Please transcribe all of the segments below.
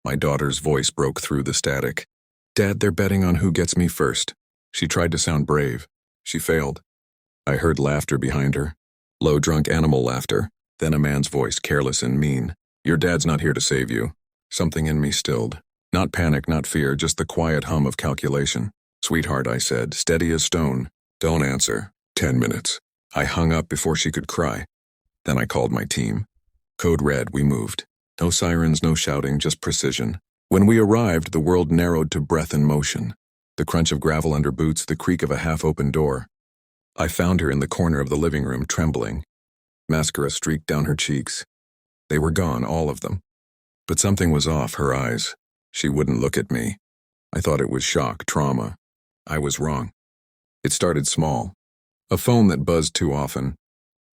My daughter's voice broke through the static. Dad, they're betting on who gets me first. She tried to sound brave. She failed. I heard laughter behind her. Low, drunk animal laughter. Then a man's voice, careless and mean. Your dad's not here to save you. Something in me stilled. Not panic, not fear, just the quiet hum of calculation. Sweetheart, I said, steady as stone. Don't answer. 10 minutes. I hung up before she could cry. Then I called my team. Code red, we moved. No sirens, no shouting, just precision. When we arrived, the world narrowed to breath and motion. The crunch of gravel under boots, the creak of a half-open door. I found her in the corner of the living room, trembling. Mascara streaked down her cheeks. They were gone, all of them. But something was off, her eyes. She wouldn't look at me. I thought it was shock, trauma. I was wrong. It started small. A phone that buzzed too often.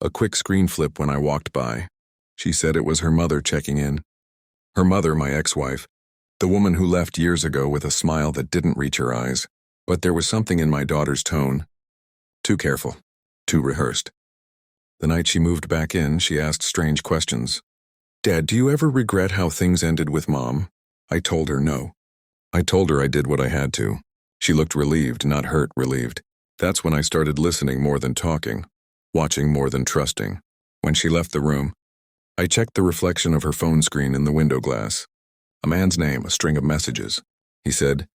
A quick screen flip when I walked by. She said it was her mother checking in. Her mother, my ex-wife. The woman who left years ago with a smile that didn't reach her eyes. But there was something in my daughter's tone. Too careful. Too rehearsed. The night she moved back in, she asked strange questions. Dad, do you ever regret how things ended with Mom? I told her no. I told her I did what I had to. She looked relieved, not hurt, relieved. That's when I started listening more than talking, watching more than trusting. When she left the room, I checked the reflection of her phone screen in the window glass. A man's name, a string of messages. He said,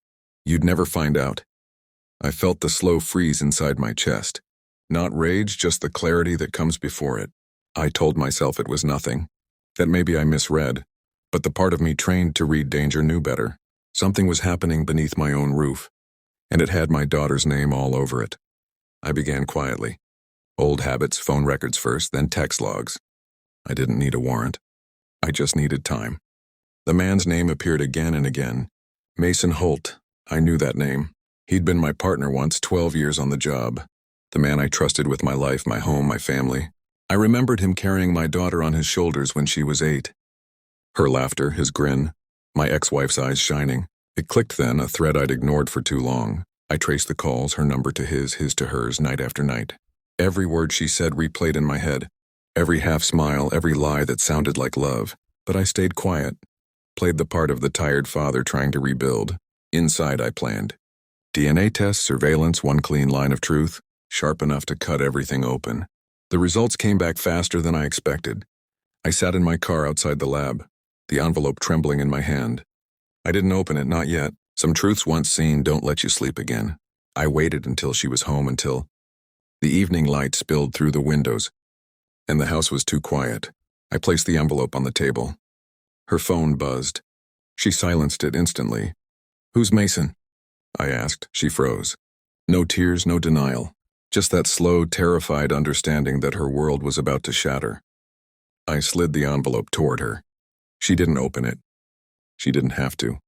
"You'd never find out." I felt the slow freeze inside my chest. Not rage, just the clarity that comes before it. I told myself it was nothing, that maybe I misread, but the part of me trained to read danger knew better. Something was happening beneath my own roof, and it had my daughter's name all over it. I began quietly. Old habits, phone records first, then text logs. I didn't need a warrant. I just needed time. The man's name appeared again and again. Mason Holt. I knew that name. He'd been my partner once, 12 years on the job. The man I trusted with my life, my home, my family. I remembered him carrying my daughter on his shoulders when she was 8. Her laughter, his grin, my ex-wife's eyes shining. It clicked then, a thread I'd ignored for too long. I traced the calls, her number to his to hers, night after night. Every word she said replayed in my head. Every half-smile, every lie that sounded like love. But I stayed quiet. Played the part of the tired father trying to rebuild. Inside I planned. DNA tests, surveillance, one clean line of truth. Sharp enough to cut everything open. The results came back faster than I expected. I sat in my car outside the lab, the envelope trembling in my hand. I didn't open it, not yet. Some truths once seen don't let you sleep again. I waited until she was home, until the evening light spilled through the windows, and the house was too quiet. I placed the envelope on the table. Her phone buzzed. She silenced it instantly. "Who's Mason?" I asked. She froze. No tears, no denial. Just that slow, terrified understanding that her world was about to shatter. I slid the envelope toward her. She didn't open it. She didn't have to.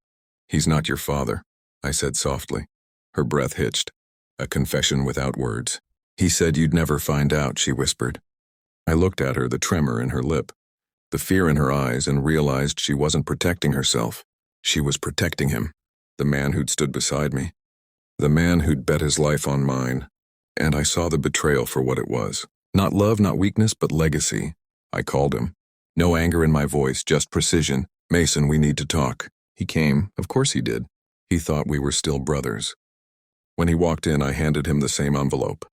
"He's not your father," I said softly. Her breath hitched. A confession without words. "He said you'd never find out," she whispered. I looked at her, the tremor in her lip, the fear in her eyes, and realized she wasn't protecting herself. She was protecting him, the man who'd stood beside me, the man who'd bet his life on mine. And I saw the betrayal for what it was. Not love, not weakness, but legacy. I called him. No anger in my voice, just precision. "Mason, we need to talk." He came. Of course he did. He thought we were still brothers. When he walked in, I handed him the same envelope.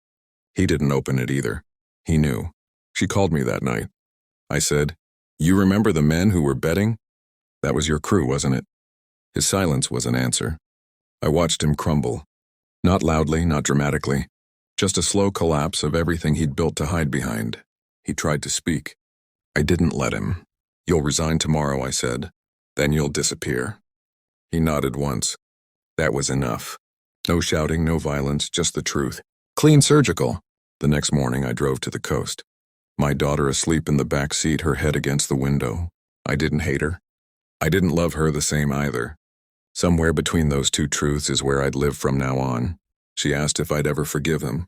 He didn't open it either. He knew. She called me that night. I said, "You remember the men who were betting? That was your crew, wasn't it?" His silence was an answer. I watched him crumble. Not loudly, not dramatically. Just a slow collapse of everything he'd built to hide behind. He tried to speak. I didn't let him. "You'll resign tomorrow," I said. "Then you'll disappear." He nodded once. That was enough. No shouting, no violence, just the truth. Clean, surgical. The next morning I drove to the coast. My daughter asleep in the back seat, her head against the window. I didn't hate her. I didn't love her the same either. Somewhere between those two truths is where I'd live from now on. She asked if I'd ever forgive him.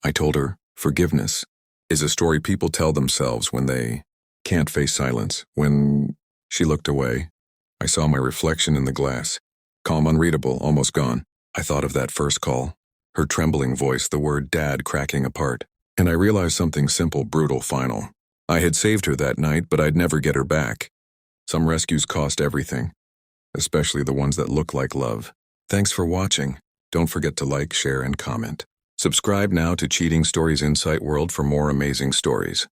I told her, forgiveness is a story people tell themselves when they can't face silence, when... She looked away. I saw my reflection in the glass. Calm, unreadable, almost gone. I thought of that first call. Her trembling voice, the word Dad cracking apart. And I realized something simple, brutal, final. I had saved her that night, but I'd never get her back. Some rescues cost everything. especially the ones that look like love. Thanks for watching. Don't forget to like, share, and comment. Subscribe now to Cheating Stories Insight World for more amazing stories.